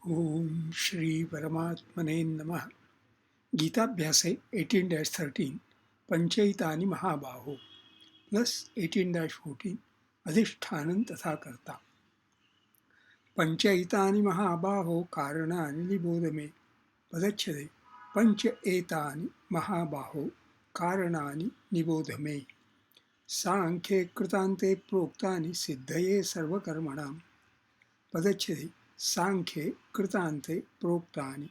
ओम श्री परमात्मने नमः। गीताभ्यासे 18-13 पंचैतानि महाबाहो प्लस 18-14 अधिष्ठानं तथा कर्ता। पंचैतानि महाबाहो कारणानि निबोध मे। पदच्छेदे पंच एतानि महाबाहो कारणानि निबोध मे। सांख्ये कृतान्ते प्रोक्तानि सिद्धये सर्वकर्मणाम्। पदच्छेदे सांख्ये कृतान्ते प्रोक्तानि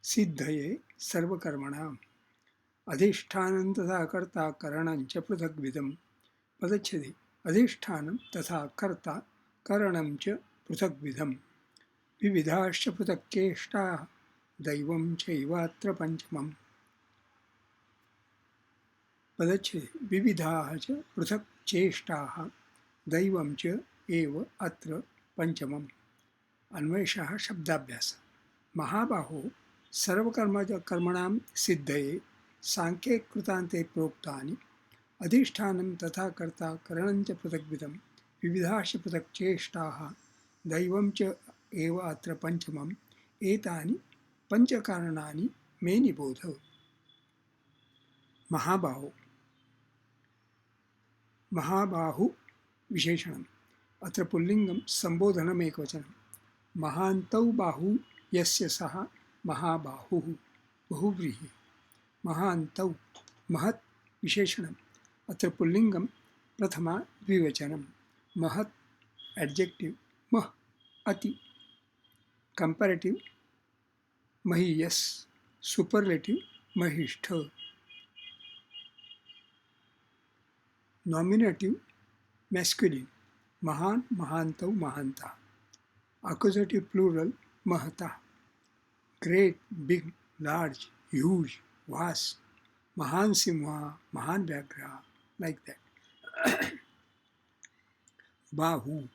सिद्धये सर्वकर्मणाम्। अधिष्ठानं तथा कर्ता करणं च पृथग्विधम्। पदच्छेदे अधिष्ठानं तथा कर्ता करणं च पृथग्विधम्। विविधाश्च पृथक् चेष्टाः दैवं चैवात्र पञ्चमम्। पदच्छेदे विविधाः च पृथक् चेष्टाः दैवं च एव अत्र पञ्चमम्। अन्वयशः शब्दाभ्यास। महाबाहो सर्वकर्मणां सिद्धये सांख्ये कृतान्ते प्रोक्तानि अधिष्ठानं तथा कर्ता करणं च पृथग्विधम्। विविधाश्च पृथक् चेष्टाः दैवं च एव अत्र पञ्चमम्। एतानि पञ्चकारणानि मे निबोध। महाबाहो महाबाहु विशेषणम्। अत्र पुल्लिङ्गं सम्बोधनम् एकवचनं। महान्तौ बाहु यस्य सः महाबाहुः बहुव्रीहि। महान्तौ महत् विशेषणम्। अत्र पुल्लिङ्गं प्रथमा द्विवचनं। महत् एडजेक्टिव् मह अति। कंपैरेटिव महीयस्। सुपरलेटिव महिष्ठ। नॉमिनेटिव मैस्कुलिन महान महान्तौ Mahanta. Accusative plural mahata. Great, big, large, huge, vast. Mahan simha, mahan vyagra, like that. Bahu,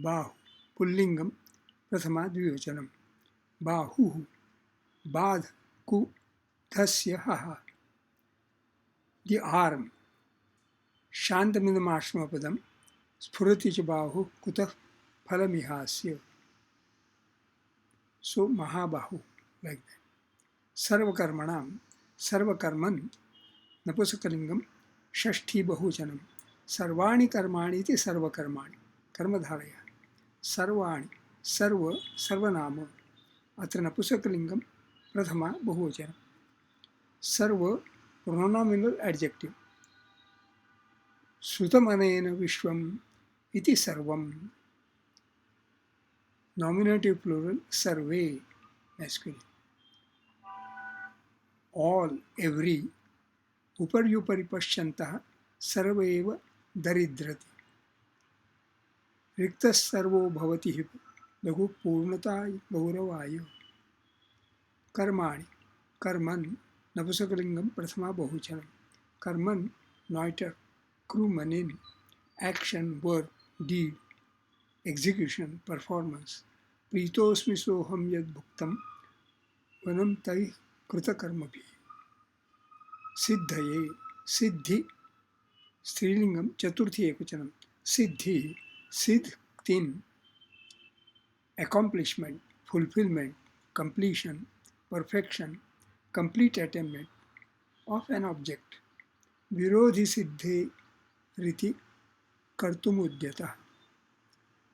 bahu, pullingam, prathama dvivachanam. Bahu, badh, ku, dhasya, haha. The arm. Shantamidamashmapadam. Spurati cha bahu, kutah phalamihasya. So mahabahu, like that. सर्वकर्मणां सर्वकर्मन् नपुंसकलिंगम षष्ठी बहुवचनम। सर्वाणि कर्माणि इति सर्वकर्माणि कर्मधारय। सर्वाणि सर्व सर्वनाम। अत्र नपुंसकलिंगम प्रथमा बहुवचन। सर्व प्रोनोमिनल adjective. श्रुतमनेन विश्वम इति सर्वम। नॉमिनेटिव प्लूरल सर्वे मैस्कुलिन। All every. उपर्युपरि पश्यन्तः सर्व एव दरिद्रति। रिक्तः सर्वो भवति हि लघु पूर्णता गौरवाय। कर्माणि कर्मन् नपुंसकलिंगम प्रथमा बहुवचनं। कर्मन् नॉइटर क्रूमनिन। Action work deed execution performance. प्रीतोस्मि सोहम यद् भुक्तं वनं तैः कृतकर्मभिः। सिद्धये सिद्धि स्त्रीलिंगम चतुर्थी एकवचनम। सिद्धि सिद्ध तीन। accomplishment, fulfillment, completion, perfection, complete attainment of an object. विरोधि सिद्धे रीति कर्तुमुद्यतः।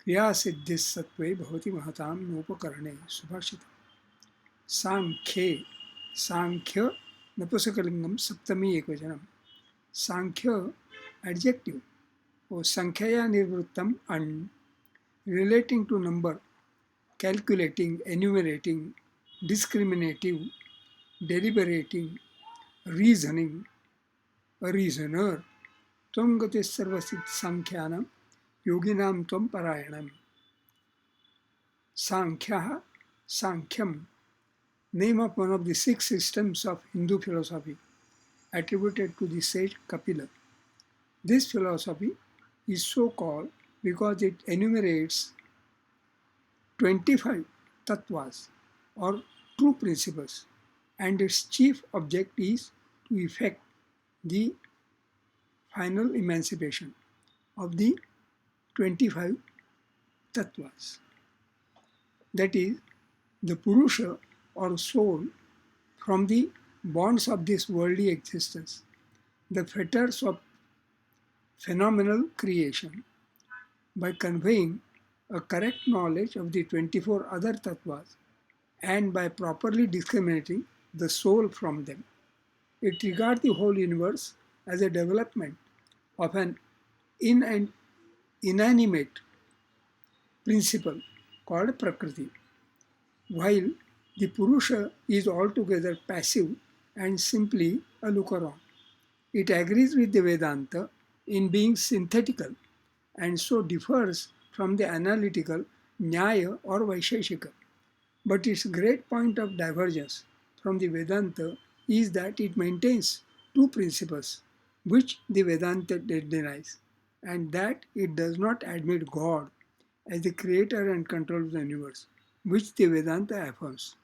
क्रिया सिद्धि सत्वे भवति महतां नोपकरणे। सुभाषितम्। सांख्ये सांख्य नपुंसकलिंगम सप्तमी एकवचनम। सांख्य एडजेक्टिव और संख्यया निर्वृत्तम and relating to number, calculating, enumerating, discriminative, deliberating, reasoning, a reasoner. Tvam gati sarvasit sankhyanam yoginam tvam parayanam. Sankhya, Sankhyam, name of one of the 6 systems of Hindu philosophy attributed to the sage Kapila. This philosophy is so called because it enumerates 25 tattvas or true principles, and its chief object is to effect the final emancipation of the 25 tattvas. that is, the Purusha or soul, from the bonds of this worldly existence, the fetters of phenomenal creation, by conveying a correct knowledge of the 24 other tattvas and by properly discriminating the soul from them. It regards the whole universe as a development of an inanimate principle called Prakriti, while the Purusha is altogether passive and simply a looker on. It agrees with the Vedanta in being synthetical and so differs from the analytical Nyaya or Vaisheshika. But its great point of divergence from the Vedanta is that it maintains two principles which the Vedanta denies, and that it does not admit God as the creator and controller of the universe, which the Vedanta affirms.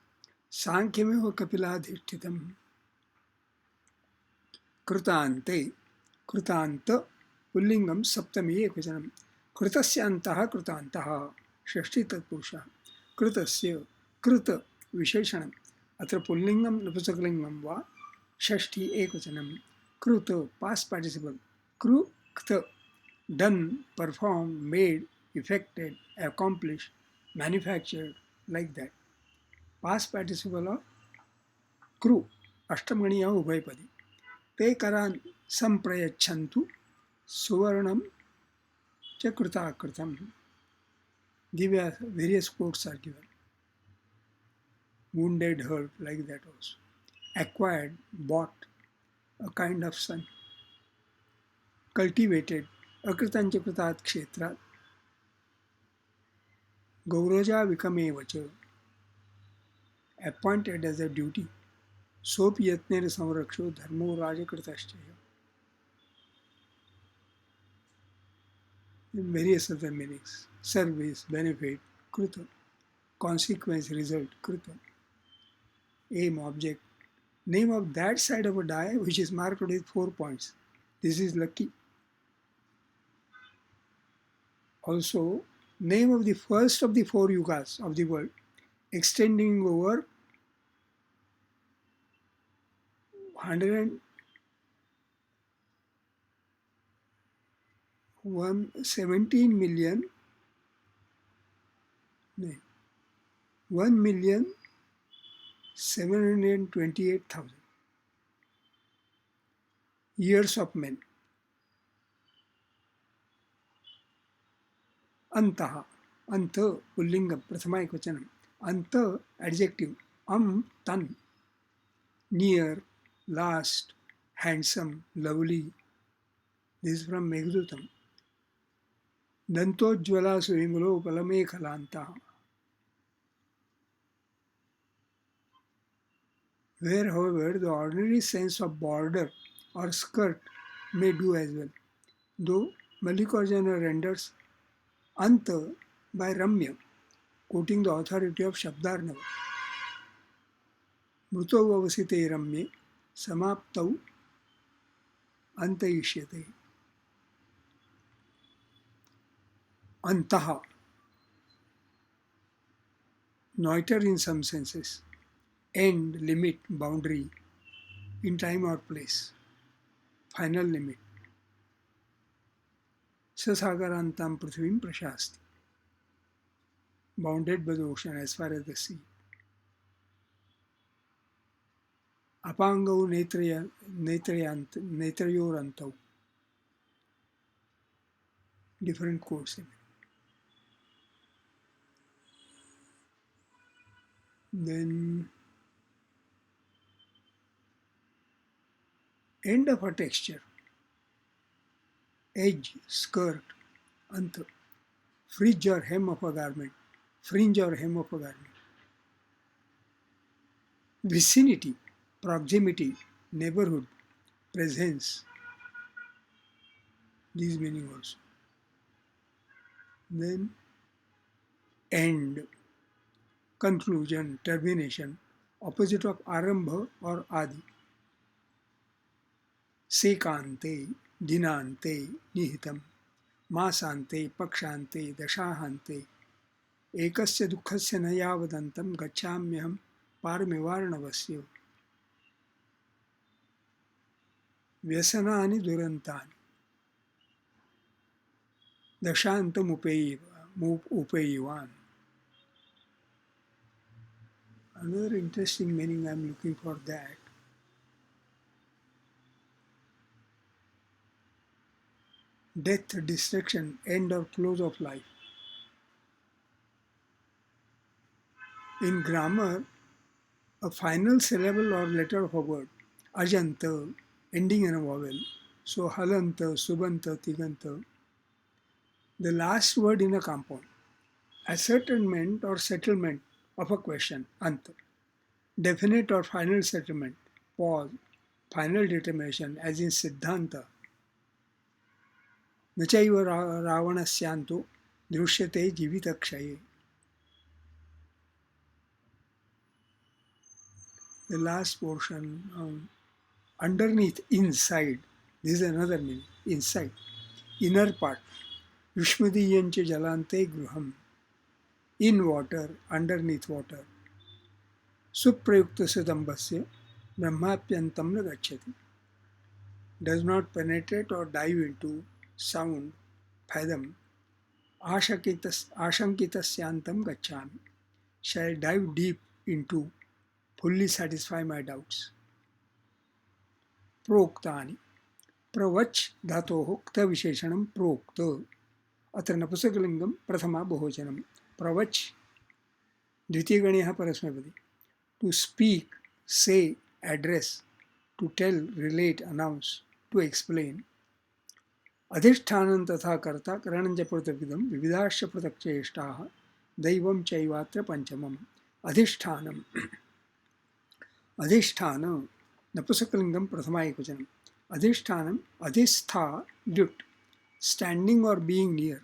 Sankhyamev kapiladhishtitam कृतान्ते कृतान्त पुल्लिंगम सप्तमी एकवचनम कृतस्य अंतः कृतान्तः षष्ठी तत्पुरुषः कृतस्य कृत विशेषणम अत्र पुल्लिंगम नपुंसकलिंगम वा षष्ठी एकवचनम कृत past participle कृत done perform made affected accomplished manufactured like that past participle of कृ अष्टमणीय उभयपदी ते करान् संप्रयच्छन्तु सुवर्णम च कृताकृतम. Various quotes are given. Wounded, hurt, like that also. Acquired, bought, a kind of son. Cultivated, अकृतं च कृतात् क्षेत्रात्. गौरजा विकमेव च, appointed as a duty. सोऽपि यत्नेन संरक्षो धर्मो राजकृतश्च. In various other meanings. Service, benefit, कृत. Consequence, result, कृत. Aim, object. Name of that side of a die which is marked with 4 points. This is lucky. Also, name of the first of the 4 yugas of the world, extending over 117 million, 1,728,000 years of men. Antaha, anta, pullingam, prathama ekvachanam. Anta, adjective. Tan, near, last, handsome, lovely. This is from Meghdootam. Dantojjvala Suvimalo Palamekhalanta, where, however, the ordinary sense of border or skirt may do as well, though Mallikarjuna renders Anta by Ramya, quoting the authority of Shabdarnava. Mrutau avasite Ramye, Samaptau Antayishyate. Antaha, neuter in some senses, end, limit, boundary, in time or place, final limit. Sasagarantam Prithvim Prashasti, bounded by the ocean as far as the sea. Apangau Netrayorantau, different quotes. Then end of a texture, edge, skirt, anta, fringe or hem of a garment, fringe or hem of a garment. Vicinity, proximity, neighborhood, presence, these meaning also. Then end, conclusion, termination, opposite of arambha or adi. Sekante, dinante, nihitam, masante, pakshante, dashahante. एकस्य दुःखस्य न यावदन्तं गच्छाम्यहं पारमिवार्णवस्य व्यसनानि दुरन्तानि दशान्तमुपैवान्. Another interesting meaning I am looking for that. Death, destruction, end or close of life. In grammar, a final syllable or letter of a word, ajanta, ending in a vowel, so halanta, subanta, tiganta, the last word in a compound, ascertainment or settlement of a question, anta, definite or final settlement, pause, final determination, as in siddhanta, न चैव रावणस्यान्तो दृश्यते जीवितक्षये. The last portion, underneath, inside, this is another meaning, inside, inner part, युष्मदीयञ्च जलान्ते गृहम्, in water, underneath water, सुप्रयुक्तस्य दम्भस्य ब्रह्माप्यन्तं न गच्छति, does not penetrate or dive into sound, fathom, आशंकितस्यांतं गच्छामि, shall dive deep into, fully satisfy my doubts. प्रोक्तानि, प्रवच धातोः क्त विशेषणं प्रोक्त, अत्र नपुंसकलिङ्गं प्रथमा बहुवचनं, प्रवच द्वितीयगणीयः परस्मैपदी, to speak, say, address, to tell, relate, announce, to explain. अधिष्ठानं तथा कर्ता करणं च पृथग्विधं विविधाश्च पृथक् चेष्टाः दैवं चैवात्र पंचमम्. अधिष्ठानम्, अधिष्ठान नपुंसकलिंगम प्रथमा एकवचनम. अधिष्ठानम, अधिस्था, ल्युट, standing or being near,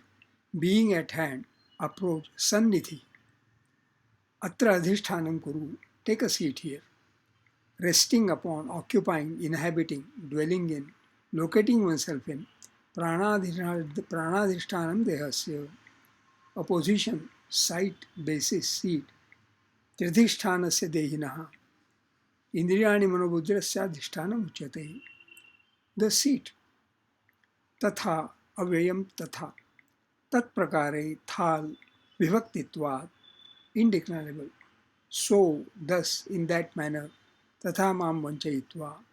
being at hand, approach, sannidhi. Atra adhishtanam kuru, take a seat here. Resting upon, occupying, inhabiting, dwelling in, locating oneself in. Pranadhishtanam dehasya, a position, site, basis, seat. Tridhishtanasya dehinaha, इंद्रियाणि मनोबुद्धिरस्याधिष्ठानम् उच्यते. The seat. तथा, अव्ययम तथा, तत्प्रकारे, थाल, विभक्तित्वात्, indeclinable, so, thus, in that manner, तथा माम वंचयित्वा,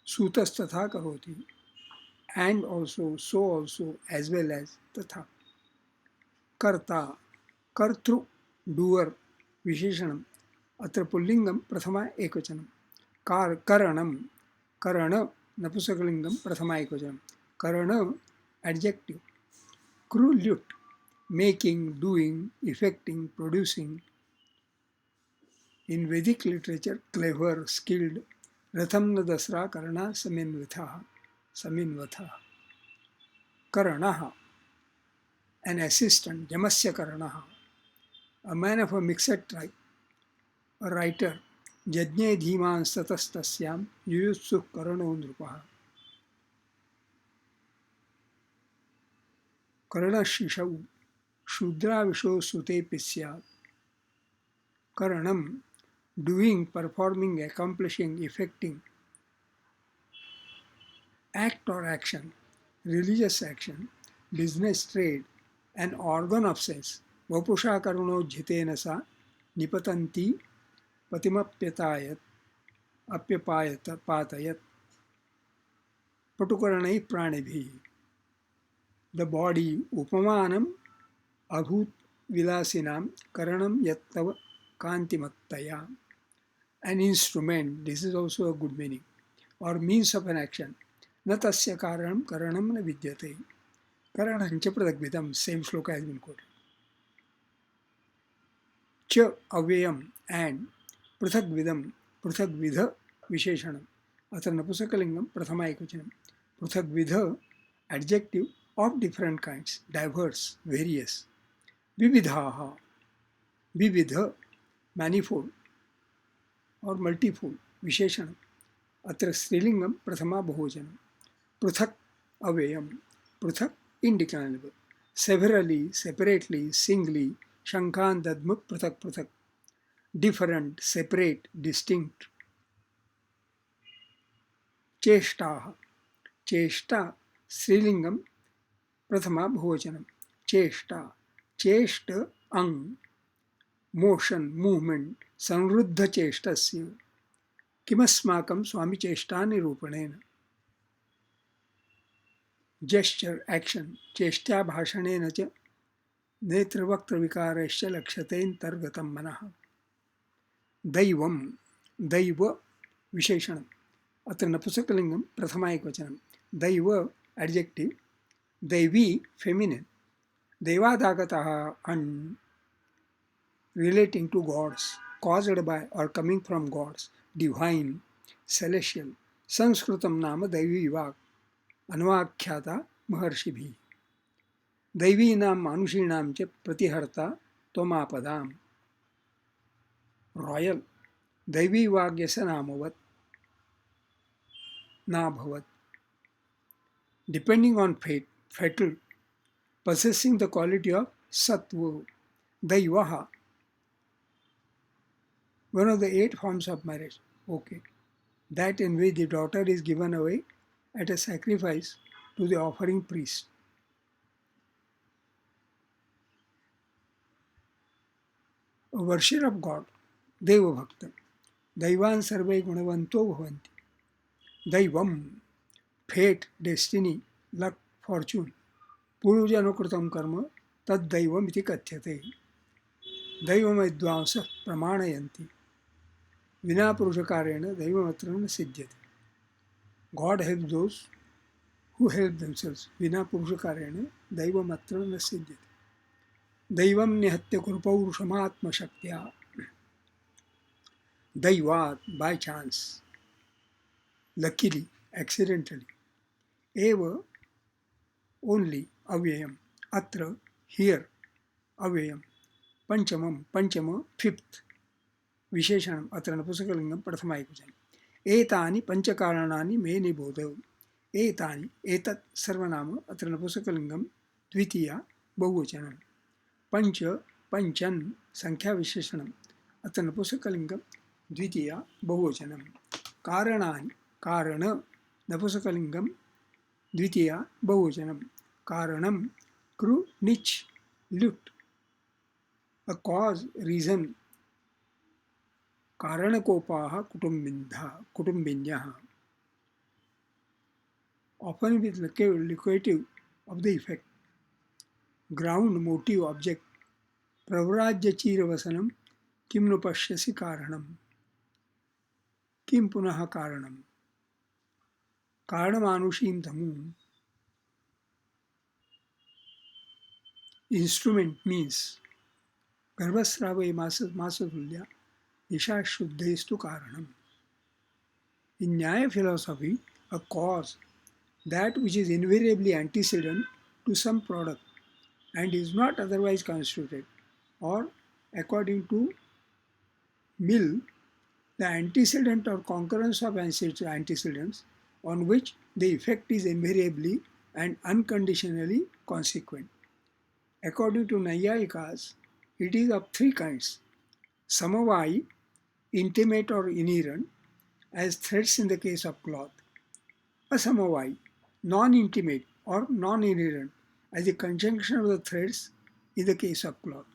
सूतस्तथा करोति, and also, so also, as well as, तथा. कर्ता, कर्तृ, doer, विशेषणम, अत्र पुल्लिंगम प्रथमा एकवचनम. करणम, करण नपुंसकलिंगम प्रथमा एकवचनम. करण एडजेक्टिव. क्रूल्युट, making, doing, effecting, producing. In Vedic literature, clever, skilled. रथम न दसरा करणा समिन्वथः, समिन्वथः. करणः, an assistant, यमस्य करणः, a man of a mixed tribe. A writer, यज्ञे धीमान् सतस्तस्यां युयुत्सुः करणो नृपः. करणशिशौ शूद्राविशो सुतेऽपि स्यात्. करणं, doing, performing, accomplishing, effecting. Act or action, religious action, business, trade, an organ of sense. वपुषा करुणो Jiten सा निपतन्ति पतिमप्यतायत, अप्यपायत, पातयत. पटुकरणैः प्राणिभिः. The body, उपमानम अभूत विलासिनां करणं यत्तव कांतिमत्तया. An instrument, this is also a good meaning, or means of an action. न तस्य कारणं करणं न विद्यते. करणं च पृथग्विधं, same shloka has been quoted. च अव्ययम, and पृथग्विधम, पृथग्विध विशेषणम. अत्र नपुंसकलिंगम प्रथमा एकवचनम. पृथग्विध adjective of different kinds, diverse, various. विविधाः, विविध, manifold or multifold, विशेषणम. अत्र स्त्रीलिंगम प्रथमा बहुवचनम. पृथक् अव्ययम, पृथक् indeclinable. Severally, separately, singly, शंखान दद्मुख पृथक पृथक, डिफरेंट, सेपरेट, डिस्टिंक्ट. चेष्टाः, चेष्टा स्त्रीलिंगम, प्रथमा बहुवचनम. चेष्टा, चेष्ट अंग, मोशन, मूवमेंट, संवृद्ध चेष्टस्य. किमस्माकं स्वामी चेष्टा निरूपणेन. जेस्चर, एक्शन, चेष्ट्या भाषणेन च नेत्रवक्त्रविकारैश्च लक्ष्यतेऽन्तर्गतं मनः. दैवं, दैव विशेषणम्, अत्र नपुंसकलिङ्गं प्रथमा एकवचनं. दैव एडजेक्टिव, दैवी feminine. देवादागतः and relating to gods, caused by or coming from gods, divine, celestial. संस्कृतं नाम दैवी वाक्, अन्वाख्याता महर्षिभिः. दैवीनां मानुषीणां च प्रतिहर्ता त्वमापदाम्. रॉयल, दैवी वाग्यस्य नामवत् नाभवत्. Depending on fate, fatal, possessing the quality of sattva. Daivaha, one of the 8 forms of marriage. Okay. That in which the daughter is given away at a sacrifice to the offering priest. A worship of God, Deva Bhakta. Daivan sarve gunavanto bhavanti. Daivam, fate, destiny, luck, fortune. पूर्वजनुकृतं कर्म तद्दैवम् इति कथ्यते. दैवमविद्वांसः प्रमाणयन्ति. विना पुरुषकारेण दैवमत्र न सिद्ध्यति. God helps those who help themselves. विना पुरुषकारेण दैवमत्र न सिद्ध्यति. दैवं निहत्य कुरुपौरुषमात्मशक्त्या. दैवात्, by chance, luckily, accidentally. एव, only, अव्ययम्, अत्र, here, अव्ययम्. पंचमं, पंचम, फिफ्थ, विशेषणम्, अत्र नपुंसकलिङ्गं प्रथमा एकवचनम्. एतानि पंचकारणानि मे निबोध. एतानि, एतत् सर्वनाम, अत्र नपुंसकलिङ्गं द्वितीया बहुवचनम्. पंच, पंचन्, संख्या विशेषणम्, अत्र नपुंसकलिङ्गं द्वितीया बहुवचनम्. कारणानि, कारण, नपुंसकलिङ्गं द्वितीया बहुवचनम्. कारणं, कृ, निच्, ल्युट्. A cause, reason. कारणकोपाः कुटुम्बिन्यः. Often with locative of the effect. Ground, motive, object. प्रव्राज्यचीरवसनं किं नु पश्यसि कारणं. किं पुनः कारणं. कारणमानुषीं तमुम्. Instrument means गर्भस्रावे मासतुल्या दिशा शुद्धेस्तु कारणम्. In Nyaya philosophy, a cause, that which is invariably antecedent to some product and is not otherwise constituted, or according to Mill, the antecedent or concurrence of antecedents on which the effect is invariably and unconditionally consequent. According to Naiyayikas, it is of 3 kinds: samavai, intimate or inherent, as threads in the case of cloth; asamavai, non-intimate or non-inherent, as the conjunction of the threads in the case of cloth.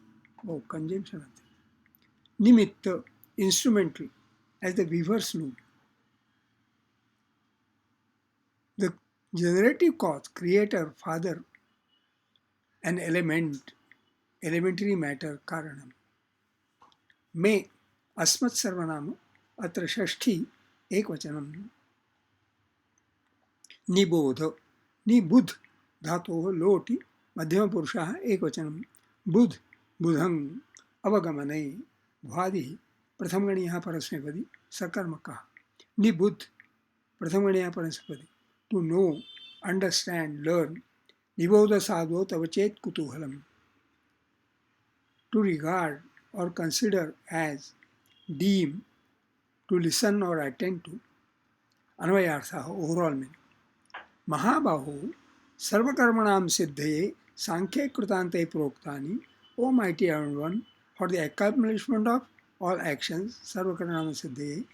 Oh, conjunction of threads. Nimitta, instrumental, as the weaver's loom. The generative cause, creator, father, an element, elementary matter, karanam. May, अस्मत् सर्वनाम, अत्र षष्ठी एकवचनम्. निबोध, निबुध धातोः लोटि मध्यमपुरुषः एकवचनं. बुध, बुधं, अवगमने, भ्वादिः प्रथमगणीयः परस्मैपदी सकर्मकः. निबुध, प्रथमगणीयः परस्मैपदी, टू नो, अंडरस्टैंड, लर्न. निबोध साधो तव चेत् कुतूहलम्. To regard or consider as, deem, to listen or attend to. Anvayartha, overall meaning. Mahabaho, sarvakarmanam siddhaye sankhya krutante proktani O mighty Iron One, for the accomplishment of all actions, Sarvakarmanam Siddhaye,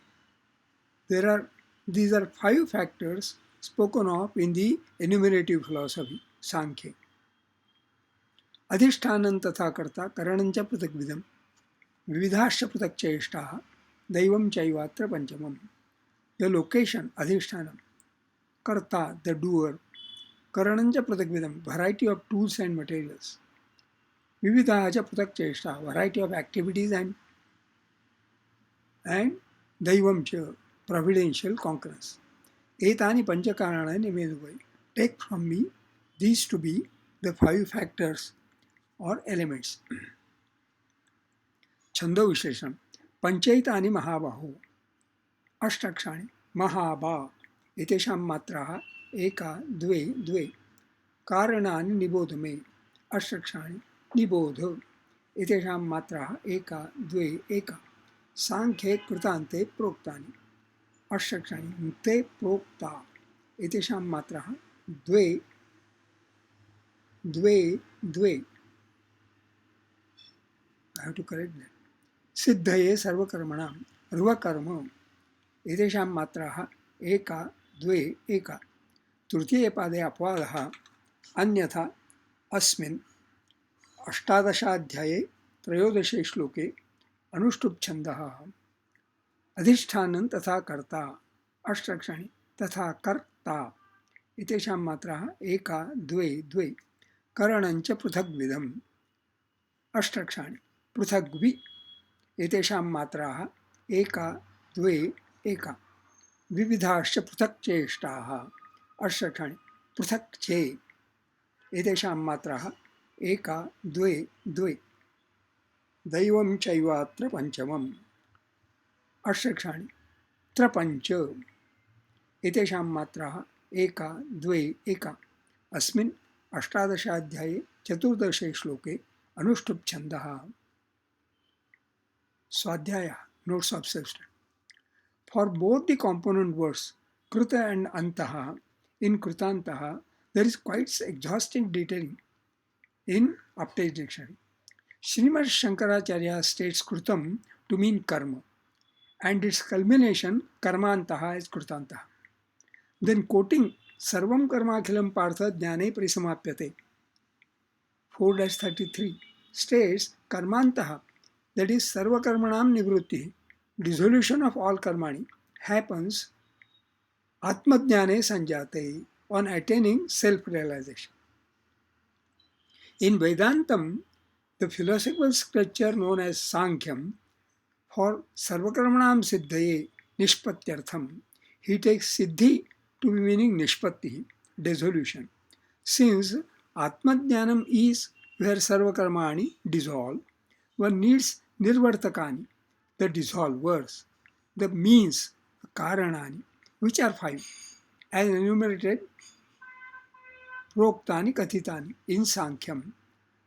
these are 5 factors spoken of in the enumerative philosophy, Sankhya. Adhishtanam tatha karta karanancha pratagvidam vividhasya pratak cheshtaha daivam chaivatra panchamam. The location, Adhishtanam, karta, the doer, karanancha pratagvidam, variety of tools and materials, vividhaja pratak cheshtaha, variety of activities, and daivam cha, providential concurrence. Etani panchakarana nimeduvai. Take from me these to be the 5 factors or elements. Chando Visheshanam. Panchaitani Mahabahu. Ashtakshani. Mahaba. Itesham matraha. Eka. Dve. Dve. Karanani nibodhame. Ashtakshani. Nibodha. Itesham matraha. Eka. Dve. Eka. Sankhye krutante proktani. Ashtakshani. Te prokta. Itesham matraha. Dve. Dve. Dve. I have to correct that. Siddhaye sarvakarmanam. Rvakarma. Etesham matraha. Eka. Dve. Eka. Tritiye pade apvadaha. Anyatha. Asmin. Ashtadashadhyaye. Trayodashe shloke. Anushtup chandaha. Adhishtanam tatha karta. Ashtakshani. Tatha karta. Etesham matraha. Eka. Dve. Dve. Karanancha pruthagvidam. Ashtakshani. पृथग्वि एतेषां मात्राः एका द्वे एका विविधाश्च पृथक् चेष्टाः अष्टकानि पृथक् चे एतेषां मात्राः एका द्वे द्वे दैवं चैवात्र पञ्चमम् अष्टकानि त्रपञ्च एतेषां मात्राः एका द्वे एका अस्मिन् अष्टादशाध्याये चतुर्दशे श्लोके अनुष्टुप् छन्दः Swadhyaya, notes of substance. For both the component words, Kruta and Antaha, in Krutantaha, there is quite exhaustive detailing in Aptage Dictionary. Srimad Shankaracharya states Krutam to mean karma, and its culmination, Karmantaha, is Krutantaha. Then quoting Sarvam Karmakhilam Partha Jnane Parisamapyate, 4-33, states Karmantaha, that is sarvakarmanam nivrutti, dissolution of all karmani, happens atmadhyane sanjate, on attaining self-realization. In Vedantam, the philosophical scripture known as Sankhya, for sarvakarmanam siddhaye nishpatyartham, he takes siddhi to be meaning nishpatti, dissolution. Since atmadhyanam is where sarvakarmani dissolve, one needs nirvartakani, the dissolvers, the means, karanani, which are 5, as enumerated proktani kathitani in Sankhyam.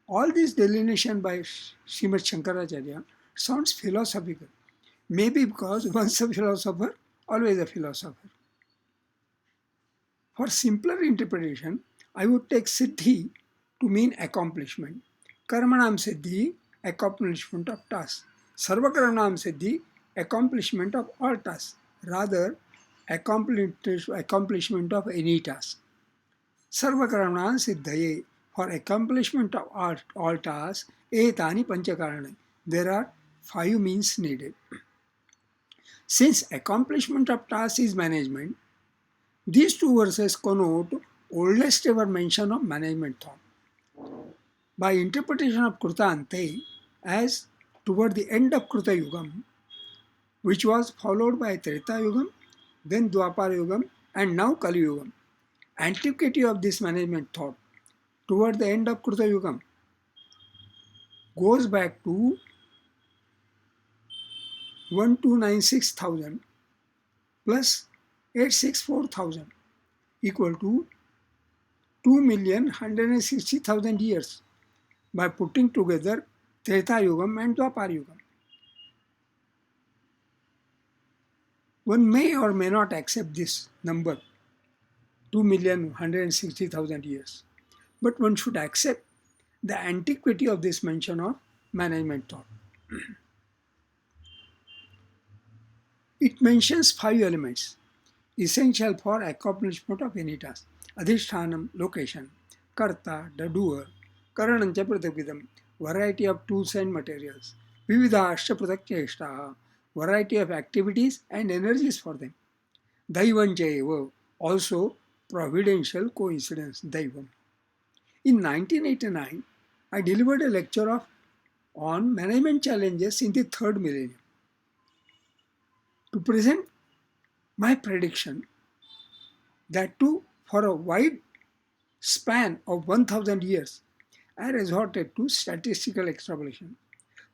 All this delineation by Srimad Shankaracharya sounds philosophical, maybe because once a philosopher, always a philosopher. For simpler interpretation, I would take siddhi to mean accomplishment. Karmanam siddhi, accomplishment of tasks. Sarvakaranam siddhi, accomplishment of all tasks. Rather, accomplishment of any task. Sarvakaranam siddhaye, for accomplishment of all tasks, etani panchakarana. There are 5 means needed. Since accomplishment of tasks is management, these 2 verses connote oldest ever mention of management thought. By interpretation of Krutante as toward the end of Kruta Yugam, which was followed by Treta Yugam, then Dwapara Yugam, and now Kali Yugam. Antiquity of this management thought toward the end of Kruta Yugam goes back to 1296,000 plus 864,000 equal to 2,160,000 years by putting together Treta Yugam and Dwapara Yugam. One may or may not accept this number, 2,160,000 years, but one should accept the antiquity of this mention of management thought. It mentions 5 elements essential for accomplishment of any task. Adhishthanam, location, karta, the doer, karanancha pratapidam, variety of tools and materials, vividhascha pratakcheshtaha, variety of activities and energies for them. Daivancha eva, also providential coincidence, Daivam. In 1989, I delivered a lecture on management challenges in the third millennium. To present my prediction that too for a wide span of 1000 years, I resorted to statistical extrapolation.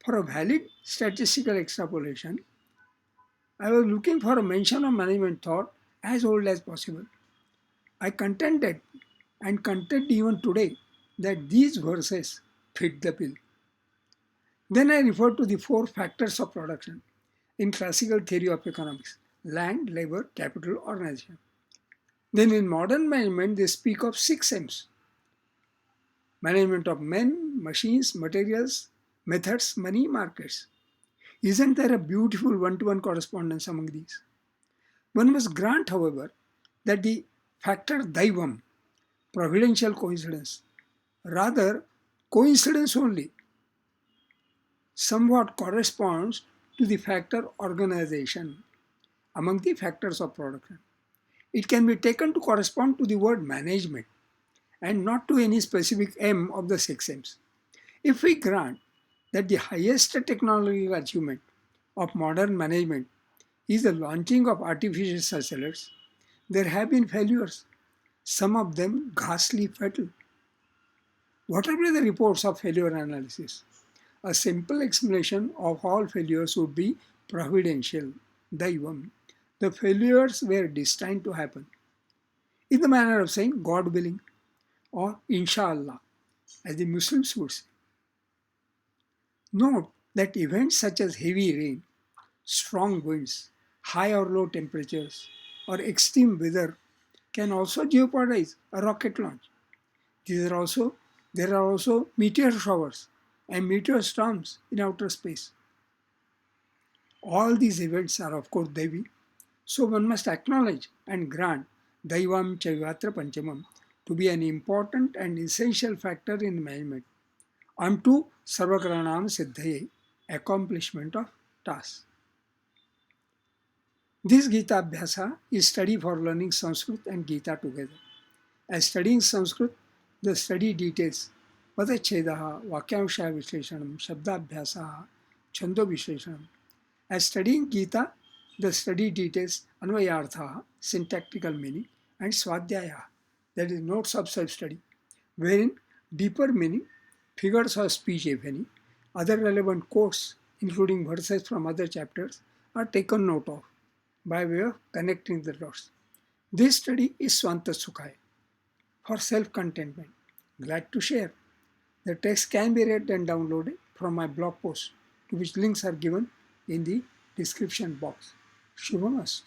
For a valid statistical extrapolation, I was looking for a mention of management thought as old as possible. I contended and contend even today that these verses fit the bill. Then I referred to the 4 factors of production in classical theory of economics: land, labor, capital, organization. Then in modern management, they speak of 6 M's: management of men, machines, materials, methods, money, markets. Isn't there a beautiful one-to-one correspondence among these? One must grant, however, that the factor daivam, providential coincidence, rather coincidence only, somewhat corresponds to the factor organization among the factors of production. It can be taken to correspond to the word management and not to any specific M of the 6 M's. If we grant that the highest technological achievement of modern management is the launching of artificial satellites, there have been failures, some of them ghastly fatal. Whatever the reports of failure analysis, a simple explanation of all failures would be providential, daivam. The failures were destined to happen, in the manner of saying God willing or inshallah, as the Muslims would say. Note that events such as heavy rain, strong winds, high or low temperatures, or extreme weather can also jeopardize a rocket launch. There are also meteor showers and meteor storms in outer space. All these events are of course Devi, so one must acknowledge and grant Daivam Chaivatra Panchamam to be an important and essential factor in management unto Sarvakaranam Siddhaye, accomplishment of tasks. This Gita Abhyasa is study for learning Sanskrit and Gita together. As studying Sanskrit, the study details Padachedaha, Vakyamsha Vishleshanam, Shabdabhyasaha, Chando Vishleshanam. As studying Gita, the study details Anvayartha, syntactical meaning, and Swadhyaya, that is notes of self-study, wherein deeper meaning, figures of speech if any, other relevant quotes, including verses from other chapters, are taken note of by way of connecting the dots. This study is Swanta Sukhaya, for self-contentment. Glad to share. The text can be read and downloaded from my blog post, to which links are given in the description box. Shubhamast.